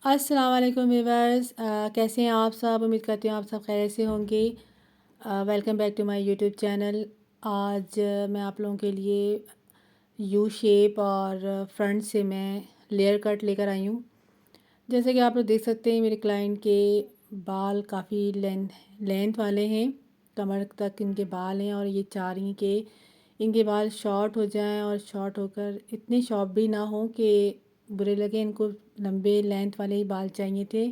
अस्सलाम वालेकुम व्यूअर्स, कैसे हैं आप सब। उम्मीद करती हूँ आप सब खैर से होंगे। Welcome back to my YouTube channel. आज मैं आप लोगों के लिए यू शेप और फ्रंट से मैं लेयर कट लेकर आई हूँ। जैसे कि आप लोग देख सकते हैं मेरे क्लाइंट के बाल काफ़ी लेंथ वाले हैं, कमर तक इनके बाल हैं और ये चाह रही हैं कि इनके बाल शॉर्ट हो जाएं और शॉर्ट होकर इतने शॉर्ट भी ना हो कि बुरे लगे। इनको लंबे लेंथ वाले ही बाल चाहिए थे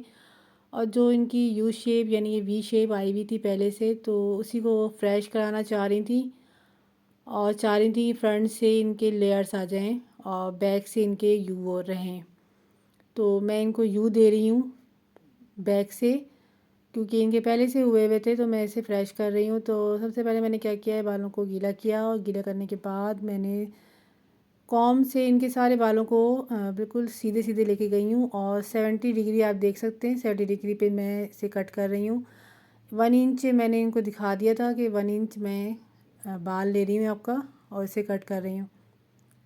और जो इनकी यू शेप यानी ये वी शेप आई हुई थी पहले से, तो उसी को फ्रेश कराना चाह रही थी और चाह रही थी फ्रंट से इनके लेयर्स आ जाएं और बैक से इनके यू और रहें। तो मैं इनको यू दे रही हूँ बैक से, क्योंकि इनके पहले से हुए हुए थे तो मैं इसे फ्रेश कर रही हूँ। तो सबसे पहले मैंने क्या किया है, बालों को गीला किया और गीला करने के बाद मैंने कॉम से इनके सारे बालों को बिल्कुल सीधे सीधे लेके गई हूँ और 70 डिग्री आप देख सकते हैं, 70 डिग्री पे मैं इसे कट कर रही हूँ। 1 इंच मैंने इनको दिखा दिया था कि 1 इंच मैं बाल ले रही हूँ आपका और इसे कट कर रही हूँ।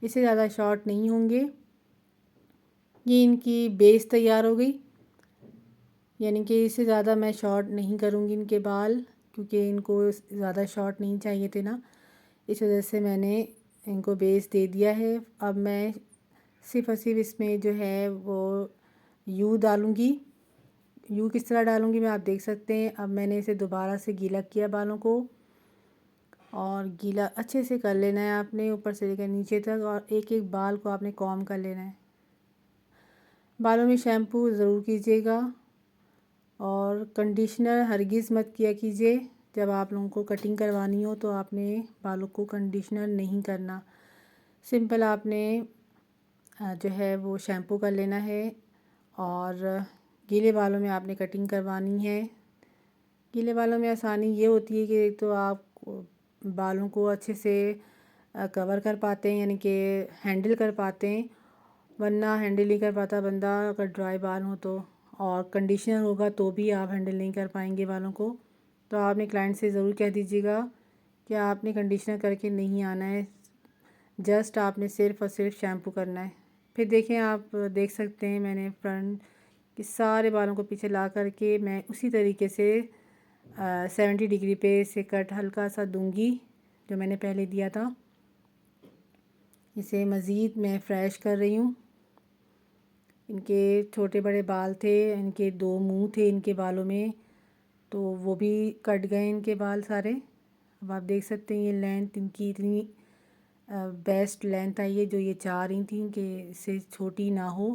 इससे ज़्यादा शॉर्ट नहीं होंगे। ये इनकी बेस तैयार हो गई, यानी कि इससे ज़्यादा मैं शॉर्ट नहीं करूँगी इनके बाल, क्योंकि इनको ज़्यादा शॉर्ट नहीं चाहिए थे ना। इस वजह से मैंने इनको बेस दे दिया है। अब मैं सिर्फ़ और सिर्फ इसमें जो है वो यू डालूँगी। यू किस तरह डालूँगी मैं आप देख सकते हैं। अब मैंने इसे दोबारा से गीला किया बालों को और गीला अच्छे से कर लेना है आपने, ऊपर से लेकर नीचे तक, और एक एक बाल को आपने कॉम कर लेना है। बालों में शैम्पू ज़रूर कीजिएगा और कंडीशनर हरगिज़ मत किया कीजिए। जब आप लोगों को कटिंग करवानी हो तो आपने बालों को कंडीशनर नहीं करना, सिंपल आपने जो है वो शैम्पू कर लेना है। और गीले बालों में आपने कटिंग करवानी है। गीले बालों में आसानी ये होती है कि एक तो आप बालों को अच्छे से कवर कर पाते हैं, यानी कि हैंडल कर पाते हैं, वरना हैंडल नहीं कर पाता बंदा अगर ड्राई बाल हो तो, और कंडीशनर होगा तो भी आप हैंडल नहीं कर पाएंगे बालों को। तो आपने क्लाइंट से ज़रूर कह दीजिएगा कि आपने कंडीशनर करके नहीं आना है, जस्ट आपने सिर्फ़ और सिर्फ शैम्पू करना है। फिर देखें, आप देख सकते हैं मैंने फ्रंट के सारे बालों को पीछे ला करके मैं उसी तरीके से 70 डिग्री पे इसे कट हल्का सा दूंगी जो मैंने पहले दिया था। इसे मज़ीद मैं फ्रेश कर रही हूँ। इनके छोटे बड़े बाल थे, इनके 2 मुंह थे इनके बालों में, तो वो भी कट गए इनके बाल सारे। अब आप देख सकते हैं ये लेंथ इनकी इतनी बेस्ट लेंथ आई है जो ये चाह रही थी कि इससे छोटी ना हो।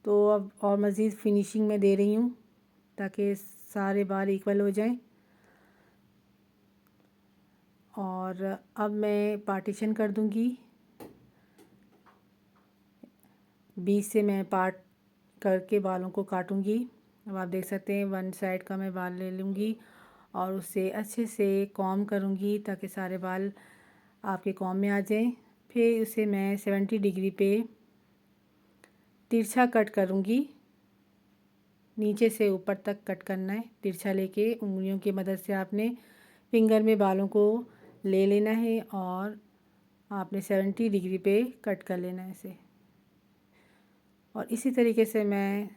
तो अब और मज़ीद फिनिशिंग में दे रही हूँ ताकि सारे बाल इक्वल हो जाएं। और अब मैं पार्टीशन कर दूँगी, बीच से मैं पार्ट करके बालों को काटूँगी। अब आप देख सकते हैं वन साइड का मैं बाल ले लूँगी और उसे अच्छे से कॉम करूँगी ताकि सारे बाल आपके कॉम में आ जाएं। फिर उसे मैं 70 डिग्री पे तिरछा कट करूँगी, नीचे से ऊपर तक कट करना है। तिरछा लेके उंगलियों की मदद से आपने फिंगर में बालों को ले लेना है और आपने 70 डिग्री पे कट कर लेना है इसे। और इसी तरीके से मैं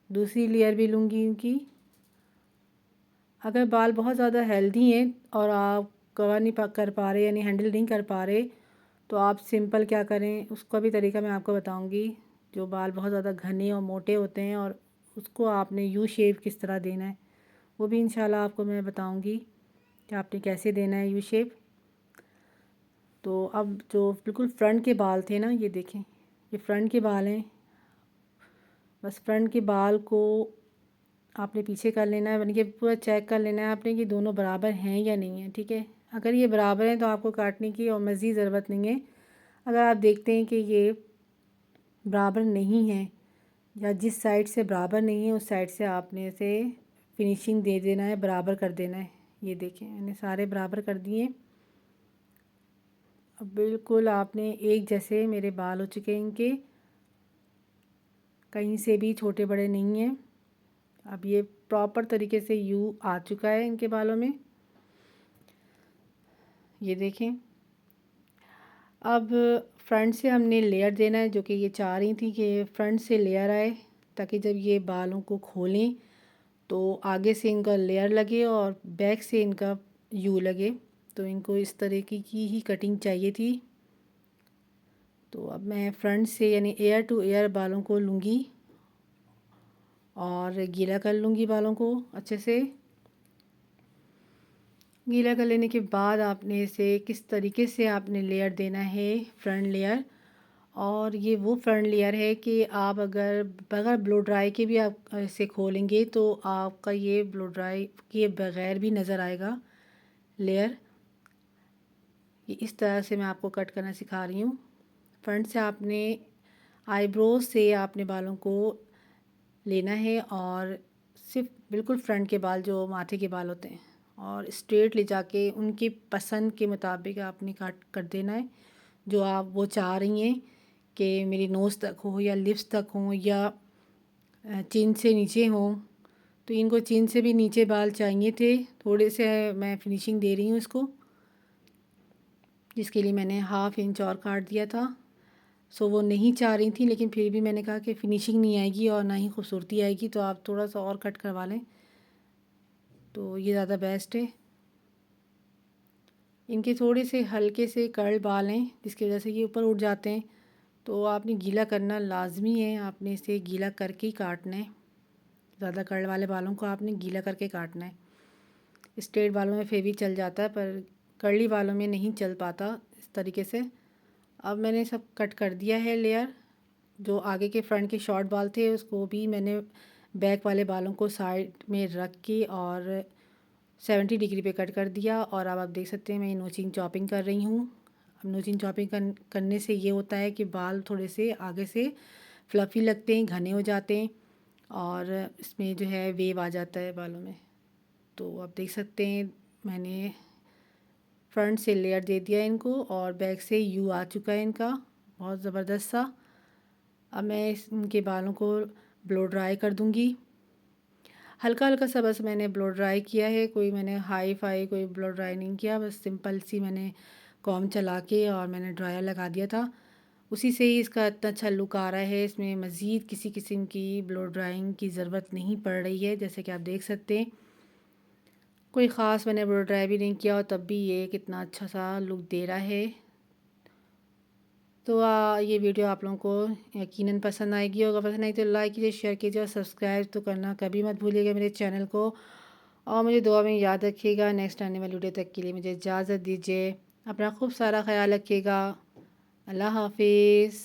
दूसरी लेयर भी लूँगी इनकी। अगर बाल बहुत ज़्यादा हेल्दी हैं और आप कवर नहीं कर पा रहे यानी हैंडल नहीं कर पा रहे, तो आप सिंपल क्या करें, उसका भी तरीका मैं आपको बताऊंगी। जो बाल बहुत ज़्यादा घने और मोटे होते हैं और उसको आपने यू शेप किस तरह देना है, वो भी इंशाल्लाह आपको मैं बताऊंगी कि आपने कैसे देना है यू शेप। तो अब जो बिल्कुल फ्रंट के बाल थे ना, ये देखें, ये फ्रंट के बाल हैं। बस फ्रंट के बाल को आपने पीछे कर लेना है, यानी कि पूरा चेक कर लेना है आपने कि दोनों बराबर हैं या नहीं है। ठीक है, अगर ये बराबर हैं तो आपको काटने की और मज़ीद ज़रूरत नहीं है। अगर आप देखते हैं कि ये बराबर नहीं है या जिस साइड से बराबर नहीं है उस साइड से आपने इसे फिनिशिंग दे देना है, बराबर कर देना है। ये देखें मैंने सारे बराबर कर दिए। अब बिल्कुल आपने एक जैसे मेरे बाल हो चुके हैं इनके, कहीं से भी छोटे बड़े नहीं हैं। अब ये प्रॉपर तरीके से यू आ चुका है इनके बालों में, ये देखें। अब फ्रंट से हमने लेयर देना है, जो कि ये चाह रही थी कि फ्रंट से लेयर आए, ताकि जब ये बालों को खोलें तो आगे से इनका लेयर लगे और बैक से इनका यू लगे। तो इनको इस तरीके की ही कटिंग चाहिए थी। तो अब मैं फ्रंट से यानी एयर टू एयर बालों को लूँगी और गीला कर लूँगी बालों को अच्छे से। गीला कर लेने के बाद आपने इसे किस तरीके से आपने लेयर देना है, फ्रंट लेयर। और ये वो फ्रंट लेयर है कि आप अगर बगैर ब्लो ड्राई के भी आप इसे खोलेंगे तो आपका ये ब्लो ड्राई के बगैर भी नज़र आएगा लेयर। ये इस तरह से मैं आपको कट करना सिखा रही हूँ। फ्रंट से आपने आईब्रोज से आपने बालों को लेना है और सिर्फ बिल्कुल फ्रंट के बाल जो माथे के बाल होते हैं और स्ट्रेट ले जाके उनकी पसंद के मुताबिक आपने काट कर देना है, जो आप वो चाह रही हैं कि मेरी नोज़ तक हो या लिप्स तक हो या चिन से नीचे हो। तो इनको चिन से भी नीचे बाल चाहिए थे, थोड़े से मैं फिनिशिंग दे रही हूँ इसको, जिसके लिए मैंने 1/2 इंच और काट दिया था। सो वो नहीं चाह रही थी, लेकिन फिर भी मैंने कहा कि फिनिशिंग नहीं आएगी और ना ही खूबसूरती आएगी, तो आप थोड़ा सा और कट करवा लें तो ये ज़्यादा बेस्ट है। इनके थोड़े से हल्के से कर्ल बाल हैं, जिसकी वजह से ये ऊपर उठ जाते हैं। तो आपने गीला करना लाजमी है, आपने इसे गीला करके ही काटना है। ज़्यादा कर्ल वाले बालों को आपने गीला करके काटना है। स्ट्रेट बालों में फिर भी चल जाता है, पर कर्ली बालों में नहीं चल पाता इस तरीके से। अब मैंने सब कट कर दिया है लेयर। जो आगे के फ्रंट के शॉर्ट बाल थे उसको भी मैंने बैक वाले बालों को साइड में रख के और 70 डिग्री पे कट कर दिया। और अब आप देख सकते हैं मैं नोचिंग चॉपिंग कर रही हूँ। अब नोचिंग चॉपिंग करने से ये होता है कि बाल थोड़े से आगे से फ्लफ़ी लगते हैं, घने हो जाते हैं और इसमें जो है वेव आ जाता है बालों में। तो आप देख सकते हैं मैंने फ्रंट से लेयर दे दिया इनको और बैक से यू आ चुका है इनका, बहुत ज़बरदस्त सा। अब मैं इनके बालों को ब्लो ड्राई कर दूँगी। हल्का हल्का सा बस मैंने ब्लो ड्राई किया है, कोई मैंने हाई फाई कोई ब्लो ड्राई नहीं किया, बस सिंपल सी मैंने कॉम चला के और मैंने ड्रायर लगा दिया था। उसी से ही इसका इतना अच्छा लुक आ रहा है। इसमें मज़ीद किसी किस्म की ब्लो ड्राइंग की ज़रूरत नहीं पड़ रही है, जैसे कि आप देख सकते हैं। कोई ख़ास मैंने ब्लो ड्राई भी नहीं किया और तब भी ये कितना अच्छा सा लुक दे रहा है। तो ये वीडियो आप लोगों को यकीनन पसंद आएगी। अगर पसंद आई तो लाइक कीजिए, शेयर कीजिए और सब्सक्राइब तो करना कभी मत भूलिएगा मेरे चैनल को। और मुझे दुआ में याद रखिएगा। नेक्स्ट आने वाली वीडियो तक के लिए मुझे इजाज़त दीजिए। अपना खूब सारा ख्याल रखिएगा। अल्लाह हाफिज़।